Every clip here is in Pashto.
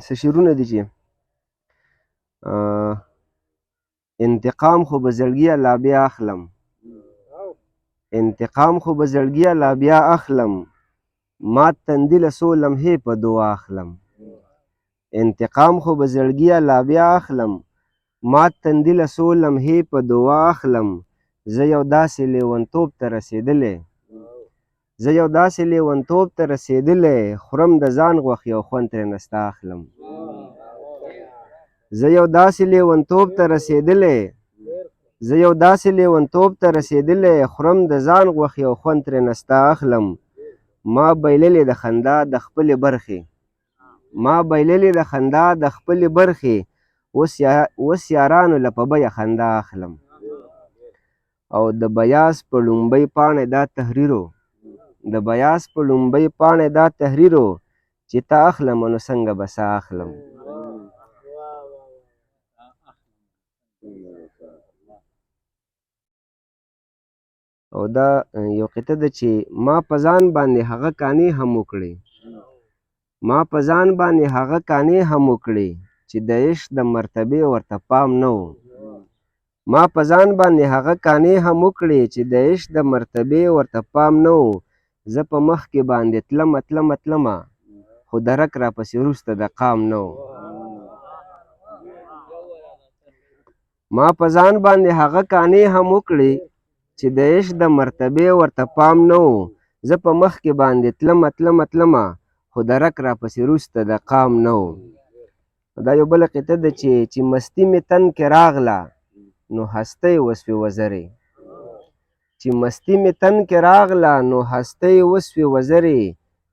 څه شعرونه دي چې انتقام خو به زړګیه لا بیا اخلم، انتقام خو به زړګیه لا بیا اخلم، مات تندي له څو لمحې په دعا اخلم. انتقام خو به زړګیه لا بیا اخلم، مات تندي له څو لمحې په دعا اخلم. زه یو داسې لیونتوب ته رسېدلی، زه یو داسې لیونتوب ته رسېدلی، خورم د ځان غوښې او خوند ترېنه ستا اخلم. زه یو داسې لیونتوب ته رسېدلی، زه یو داسې لیونتوب ته رسېدلی، خورم د ځان غوښې او خوند ترېنه ستا اخلم. ما بایللې د خندا د خپلې برخې، ما بایللې د خندا د خپلې برخې، اوس یارانو له په بیه خندا اخلم. او د بیاس په لومبۍ پاڼې دا تحریرو، د بیاس په لومبۍ پاڼې دا تحریرو، چې تا اخلم نو څنګه به سا اخلم. او دا یو قطعه ده چې ما په ځان باندې هغه کانې هم وکړې، ما په ځان باندې هغه کانې هم وکړې، چې د عشق د مرتبې ورته پام نه و. ما په ځان باندې هغه کانې هم وکړې، چې د عشق د مرتبې ورته پام نه و. زه په مخ کې باندې تلمه تلمه تلمه، خو درک را پسې وروسته د قام نه و. ما په ځان باندې هغه کانې هم وکړې، چې د عشق د مرتبې ورته پام نه و. زه په مخ کې باندې تلمه تلمه تلمه، خو درک را پسې وروسته د قام نه و. دا یو بله قطعه ده چې مستي مې تن کې راغله نو هستی وسوې وزرې، چې مستي مې تن کې راغله نو هستی وسوې وزرې،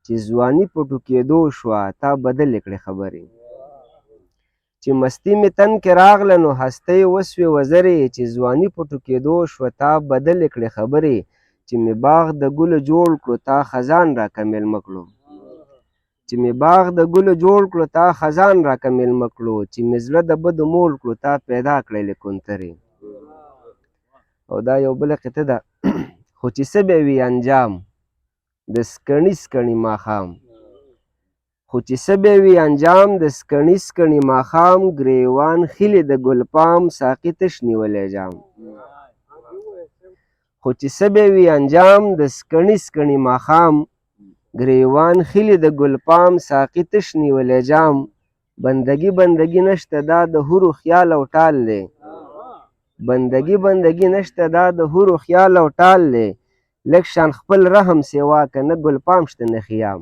چې ځواني په ټوکېدو شوه تا بدلې کړې خبرې. چې مستی مې تن کې راغله نو هستی وسوې وزرې، چې ځواني په ټوکېدو شوه تا بدلې کړې خبرې. چې مې باغ د ګلو جوړ کړو تا خزان راکه مېلمه کړو، چې مې باغ د ګلو جوړ کړو تا خزان راکه مېلمه کړو، چې مې زړه د بدو مول کړو تا پیدا کړلې کونترې. او دا یو بله قطعه ده خو چې څه به وي انجام د سکڼي سکڼي ماښام، خو چې څه به وي انجام د سکڼي سکڼي ماښام، ګریوان خیلې د ګلپام ساقي تش نیولی جام. خو چې څه به وي انجام د سکڼي سکڼي ماښام، ګریوان خیلې د ګلپام ساقي تش نیولی جام. بندګي بندګي نشته دا د حورو خیال او ټال دی، بندګي بندګي نشته دا د حورو خیال او ټال دی. لږ شان خپل رحم سیوا که نه ګلپام شته نه خیام.